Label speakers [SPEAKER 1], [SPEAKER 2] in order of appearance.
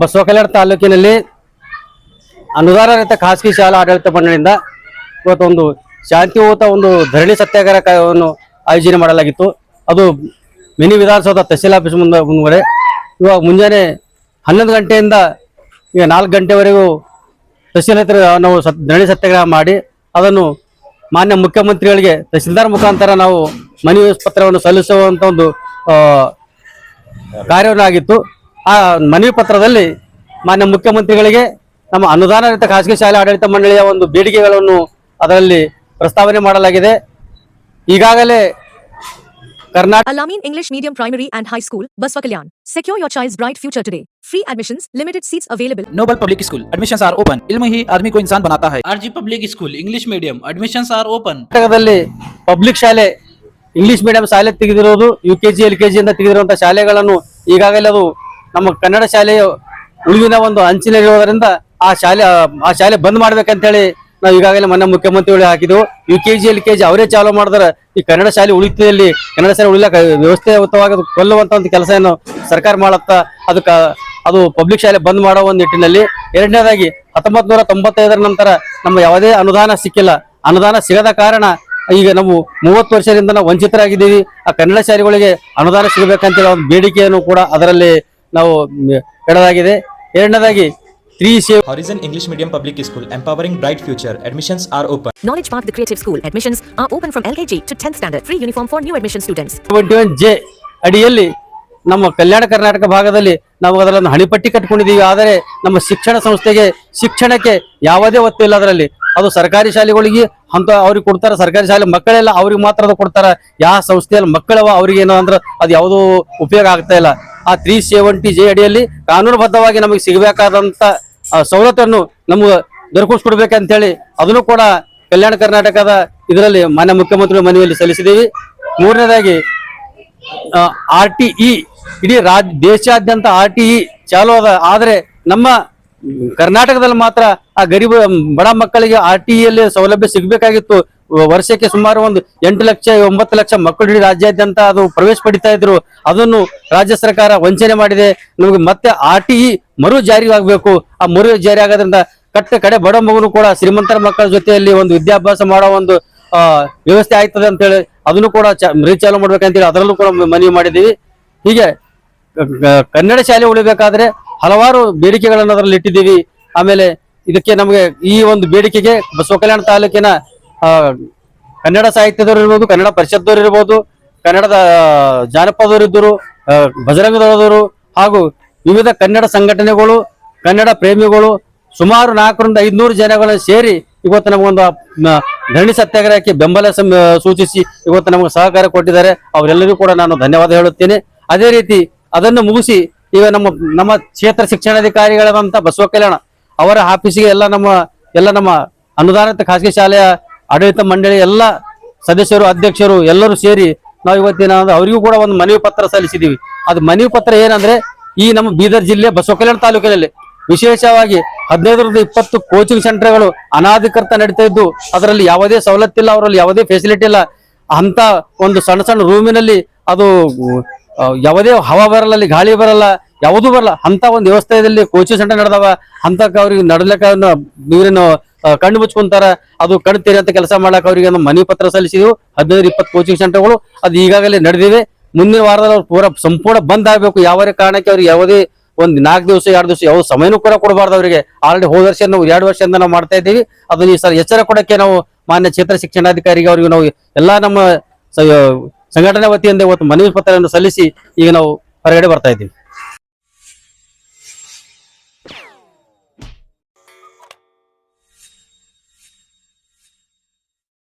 [SPEAKER 1] ಬಸವಕಲ್ಯಾಣ ತಾಲೂಕಿನಲ್ಲಿ ಅನುದಾನ ರಹಿತ ಖಾಸಗಿ ಶಾಲಾ ಆಡಳಿತ ಮಂಡಳಿಯಿಂದ ಇವತ್ತೊಂದು ಶಾಂತಿಯುತ ಒಂದು ಧರಣಿ ಸತ್ಯಾಗ್ರಹವನ್ನು ಆಯೋಜನೆ ಮಾಡಲಾಗಿತ್ತು. ಅದು ಮಿನಿ ವಿಧಾನಸೌಧ ತಹಸೀಲ್ ಆಫೀಸ್ ಮುಂದೆ ಇವಾಗ ಮುಂಜಾನೆ 11 ಗಂಟೆಯಿಂದ ಈಗ 4 ಗಂಟೆವರೆಗೂ ತಹಸೀಲ್ ಹತ್ರ ನಾವು ಧರಣಿ ಸತ್ಯಾಗ್ರಹ ಮಾಡಿ ಅದನ್ನು ಮಾನ್ಯ ಮುಖ್ಯಮಂತ್ರಿಗಳಿಗೆ ತಹಸೀಲ್ದಾರ್ ಮುಖಾಂತರ ನಾವು ಮನವಿ ಪತ್ರವನ್ನು ಸಲ್ಲಿಸುವಂತ ಒಂದು ಕಾರ್ಯವನ್ನಾಗಿತ್ತು. ಆ ಮನವಿ ಪತ್ರದಲ್ಲಿ ಮಾನ್ಯ ಮುಖ್ಯಮಂತ್ರಿಗಳಿಗೆ ನಮ್ಮ ಅನುದಾನ ರಹಿತ ಖಾಸಗಿ ಶಾಲೆ ಆಡಳಿತ ಮಂಡಳಿಯ ಒಂದು ಬೇಡಿಕೆಗಳನ್ನು ಅದರಲ್ಲಿ ಪ್ರಸ್ತಾವನೆ ಮಾಡಲಾಗಿದೆ. ಈಗಾಗಲೇ Karnataka
[SPEAKER 2] Al-Amin English Medium Primary and High School, Basvakalyan. Secure your child's bright future today. Free admissions, limited seats available.
[SPEAKER 3] Noble Public School, admissions are open. इल्म ही आदमी को इंसान बनाता है.
[SPEAKER 4] RG Public School, English Medium, admissions are open.
[SPEAKER 1] ಕರ್ನಾಟಕದಲ್ಲಿ public ಶಾಲೆ English medium ಶಾಲೆ ತೆಗೆದಿರೋದು UKG LKG ಇಂದ ತೆಗೆದಿರುವಂತಹ ಶಾಲೆಗಳನ್ನು ಈಗಾಗಲೇ ಅದು ನಮ್ಮ ಕನ್ನಡ ಶಾಲೆಯ ಉಳಿವಿನ ಒಂದು ಅಂಚಿನಲ್ಲಿರೋದ್ರಿಂದ ಆ ಶಾಲೆ ಬಂದ್ ಮಾಡ್ಬೇಕಂತೇಳಿ ನಾವು ಈಗಾಗಲೇ ಮೊನ್ನೆ ಮುಖ್ಯಮಂತ್ರಿಗಳು ಹಾಕಿದ್ವು. UKG LKG ಅವರೇ ಚಾಲೂ ಮಾಡಿದ್ರೆ ಈ ಕನ್ನಡ ಶಾಲೆ ಉಳಿತದಲ್ಲಿ ಕನ್ನಡ ಶಾಲೆ ಉಳಿಲಕ್ಕ ವ್ಯವಸ್ಥಿತವಾಗಿ ಕೊಲ್ಲುವಂತ ಒಂದು ಕೆಲಸ ಏನು ಸರ್ಕಾರ ಮಾಡುತ್ತಾ ಅದು ಪಬ್ಲಿಕ್ ಶಾಲೆ ಬಂದ್ ಮಾಡೋ ಒಂದು ನಿಟ್ಟಿನಲ್ಲಿ. ಎರಡನೇದಾಗಿ 1995 ನಂತರ ನಮ್ಮ ಯಾವುದೇ ಅನುದಾನ ಸಿಕ್ಕಿಲ್ಲ. ಅನುದಾನ ಸಿಗದ ಕಾರಣ ಈಗ ನಾವು 30 ವರ್ಷದಿಂದ ನಾವು ವಂಚಿತರಾಗಿದ್ದೀವಿ. ಆ ಕನ್ನಡ ಶಾಲೆಗಳಿಗೆ ಅನುದಾನ ಸಿಗಬೇಕಂತೇಳಿ ಒಂದು ಬೇಡಿಕೆಯನ್ನು ಕೂಡ ಅದರಲ್ಲಿ ನಾವು ಇಡಲಾಗಿದೆ. ಎರಡನೇದಾಗಿ
[SPEAKER 5] Horizon English Medium Public School, empowering bright future. Admissions are open.
[SPEAKER 2] Knowledge Park, the Creative School. Admissions are open from LKG to 10th standard. Free uniform for new admission students.
[SPEAKER 1] 21J ಅಡಿಯಲ್ಲಿ ನಮ್ಮ ಕಲ್ಯಾಣ ಕರ್ನಾಟಕ ಭಾಗದಲ್ಲಿ ನಾವು ಅದರಲ್ಲಿ ಹಣಿಪಟ್ಟಿ ಕಟ್ಕೊಂಡಿದ್ದೀವಿ. ಆದರೆ ನಮ್ಮ ಶಿಕ್ಷಣ ಸಂಸ್ಥೆಗೆ ಶಿಕ್ಷಣಕ್ಕೆ ಯಾವುದೇ ಒತ್ತು ಇಲ್ಲ. ಅದರಲ್ಲಿ ಅದು ಸರ್ಕಾರಿ ಶಾಲೆಗಳಿಗೆ ಅಂತ ಅವ್ರಿಗೆ ಕೊಡ್ತಾರೆ. ಸರ್ಕಾರಿ ಶಾಲೆ ಮಕ್ಕಳೆಲ್ಲ ಅವ್ರಿಗೆ ಮಾತ್ರ ಅದು ಕೊಡ್ತಾರೆ. ಯಾವ ಸಂಸ್ಥೆಯಲ್ಲಿ ಮಕ್ಕಳವ ಅವ್ರಿಗೆ ಏನೋ ಅಂದ್ರೆ ಅದು ಯಾವುದೂ ಉಪಯೋಗ ಆಗ್ತಾ ಇಲ್ಲ. ಆ 370J ಅಡಿಯಲ್ಲಿ ಕಾನೂನುಬದ್ಧವಾಗಿ ನಮಗೆ ಸಿಗಬೇಕಾದಂತ ಸವಲತ್ತನ್ನು ನಮ್ಗೆ ದೊರಕಿಸ್ಕೊಡ್ಬೇಕಂತೇಳಿ ಅದನ್ನು ಕೂಡ ಕಲ್ಯಾಣ ಕರ್ನಾಟಕದ ಇದರಲ್ಲಿ ಮಾನ್ಯ ಮುಖ್ಯಮಂತ್ರಿ ಮನವಿಯಲ್ಲಿ ಸಲ್ಲಿಸಿದ್ದೀವಿ. ಮೂರನೇದಾಗಿ RTE ಇಡೀ ದೇಶಾದ್ಯಂತ RTE ಚಾಲು ಅದ. ಆದರೆ ನಮ್ಮ ಕರ್ನಾಟಕದಲ್ಲಿ ಮಾತ್ರ ಆ ಗರೀಬ ಬಡ ಮಕ್ಕಳಿಗೆ RTEಯಲ್ಲಿ ಸೌಲಭ್ಯ ಸಿಗಬೇಕಾಗಿತ್ತು. ವರ್ಷಕ್ಕೆ ಸುಮಾರು ಒಂದು 8 ಲಕ್ಷ 9 ಲಕ್ಷ ಮಕ್ಕಳು ಇಡೀ ರಾಜ್ಯಾದ್ಯಂತ ಅದು ಪ್ರವೇಶ ಪಡಿತಾ ಇದ್ರು. ಅದನ್ನು ರಾಜ್ಯ ಸರ್ಕಾರ ವಂಚನೆ ಮಾಡಿದೆ. ನಮಗೆ ಮತ್ತೆ RTE ಮರು ಜಾರಿ ಆಗಬೇಕು. ಆ ಮರು ಜಾರಿ ಆಗೋದ್ರಿಂದ ಕಡೆ ಬಡ ಮಗನು ಕೂಡ ಶ್ರೀಮಂತರ ಮಕ್ಕಳ ಜೊತೆಯಲ್ಲಿ ಒಂದು ವಿದ್ಯಾಭ್ಯಾಸ ಮಾಡೋ ಒಂದು ವ್ಯವಸ್ಥೆ ಆಯ್ತದೆ ಅಂತೇಳಿ ಅದನ್ನು ಕೂಡ ಚಾಲು ಮಾಡ್ಬೇಕಂತೇಳಿ ಅದರಲ್ಲೂ ಕೂಡ ಮನವಿ ಮಾಡಿದ್ದೀವಿ. ಹೀಗೆ ಕನ್ನಡ ಶಾಲೆ ಉಳಿಬೇಕಾದ್ರೆ ಹಲವಾರು ಬೇಡಿಕೆಗಳನ್ನು ಅದರಲ್ಲಿ ಇಟ್ಟಿದ್ದೀವಿ. ಆಮೇಲೆ ಇದಕ್ಕೆ ನಮಗೆ ಈ ಒಂದು ಬೇಡಿಕೆಗೆ ಬಸವಕಲ್ಯಾಣ ತಾಲೂಕಿನ ಕನ್ನಡ ಸಾಹಿತ್ಯದವರು ಇರ್ಬೋದು, ಕನ್ನಡ ಪರಿಷತ್ದವರು ಇರ್ಬೋದು, ಕನ್ನಡದ ಜಾನಪದವರು ಇದ್ದರು, ಬಜರಂಗದವರು ಹಾಗೂ ವಿವಿಧ ಕನ್ನಡ ಸಂಘಟನೆಗಳು, ಕನ್ನಡ ಪ್ರೇಮಿಗಳು ಸುಮಾರು 400 ರಿಂದ 500 ಜನಗಳನ್ನು ಸೇರಿ ಇವತ್ತು ನಮಗೊಂದು ಧರಣಿ ಸತ್ಯಾಗ್ರಹಕ್ಕೆ ಬೆಂಬಲ ಸೂಚಿಸಿ ಇವತ್ತು ನಮಗೆ ಸಹಕಾರ ಕೊಟ್ಟಿದ್ದಾರೆ. ಅವರೆಲ್ಲರಿಗೂ ಕೂಡ ನಾನು ಧನ್ಯವಾದ ಹೇಳುತ್ತೇನೆ. ಅದೇ ರೀತಿ ಅದನ್ನು ಮುಗಿಸಿ ಈಗ ನಮ್ಮ ಕ್ಷೇತ್ರ ಶಿಕ್ಷಣಾಧಿಕಾರಿಗಳಾದಂಥ ಬಸವಕಲ್ಯಾಣ ಅವರ ಆಫೀಸಿಗೆ ಎಲ್ಲ ನಮ್ಮ ಅನುದಾನಿತ ಖಾಸಗಿ ಶಾಲೆಯ ಆಡಳಿತ ಮಂಡಳಿ ಎಲ್ಲ ಸದಸ್ಯರು, ಅಧ್ಯಕ್ಷರು ಎಲ್ಲರೂ ಸೇರಿ ನಾವು ಇವತ್ತಿನ ಅವರಿಗೂ ಕೂಡ ಒಂದು ಮನವಿ ಪತ್ರ ಸಲ್ಲಿಸಿದ್ದೀವಿ. ಅದು ಮನವಿ ಪತ್ರ ಏನಂದ್ರೆ ಈ ನಮ್ಮ ಬೀದರ್ ಜಿಲ್ಲೆ ಬಸವಕಲ್ಯಾಣ ತಾಲೂಕಿನಲ್ಲಿ ವಿಶೇಷವಾಗಿ 15 ರಿಂದ 20 ಕೋಚಿಂಗ್ ಸೆಂಟರ್ಗಳು ಅನಾಧಿಕೃತ ನಡೀತಾ ಇದ್ದು ಅದರಲ್ಲಿ ಯಾವುದೇ ಸವಲತ್ತಿಲ್ಲ, ಅವರಲ್ಲಿ ಯಾವುದೇ ಫೆಸಿಲಿಟಿ ಇಲ್ಲ. ಅಂತ ಒಂದು ಸಣ್ಣ ರೂಮಿನಲ್ಲಿ ಅದು ಯಾವುದೇ ಹವಾ ಬರಲ್ಲ, ಅಲ್ಲಿ ಗಾಳಿ ಬರಲ್ಲ, ಯಾವುದೂ ಬರಲ್ಲ. ಅಂತ ಒಂದು ವ್ಯವಸ್ಥೆಯಲ್ಲಿ ಕೋಚಿಂಗ್ ಸೆಂಟರ್ ನಡೆದವ. ಅಂತಕ್ಕೆ ಅವ್ರಿಗೆ ನಡಲಿಕ್ಕೆ ನೀರನ್ನು ಕಣ್ಣು ಮುಚ್ಕೊಂತಾರ. ಅದು ಕಣ್ಣು ತೆರೆಯಂತ ಕೆಲಸ ಮಾಡಕ್ಕೆ ಅವರಿಗೆ ಮನವಿ ಪತ್ರ ಸಲ್ಲಿಸಿದ್ವು. 15-20 ಕೋಚಿಂಗ್ ಸೆಂಟರ್ಗಳು ಅದು ಈಗಾಗಲೇ ನಡೆದಿವೆ. ಮುಂದಿನ ವಾರದಲ್ಲಿ ಅವ್ರು ಸಂಪೂರ್ಣ ಬಂದ್ ಆಗಬೇಕು. ಯಾವ ಕಾರಣಕ್ಕೆ ಅವ್ರಿಗೆ ಯಾವುದೇ ಒಂದು 4 ದಿವಸ 2 ದಿವಸ ಯಾವ ಸಮಯನೂ ಕೂಡ ಕೊಡಬಾರ್ದು. ಅವರಿಗೆ ಆಲ್ರೆಡಿ ಹೋದ ವರ್ಷ ನಾವು 2 ವರ್ಷದಿಂದ ನಾವು ಮಾಡ್ತಾ ಇದ್ದೀವಿ. ಅದನ್ನ ಈ ಸರ್ ಎಚ್ಚರ ಕೊಡಕ್ಕೆ ನಾವು ಮಾನ್ಯ ಕ್ಷೇತ್ರ ಶಿಕ್ಷಣಾಧಿಕಾರಿಗೆ ಅವರಿಗೆ ನಾವು ಎಲ್ಲಾ ನಮ್ಮ ಸಂಘಟನೆ ವತಿಯಿಂದ ಇವತ್ತು ಮನವಿ ಪತ್ರವನ್ನು ಸಲ್ಲಿಸಿ ಈಗ ನಾವು ಹೊರಗಡೆ ಬರ್ತಾ ಇದ್ದೀವಿ.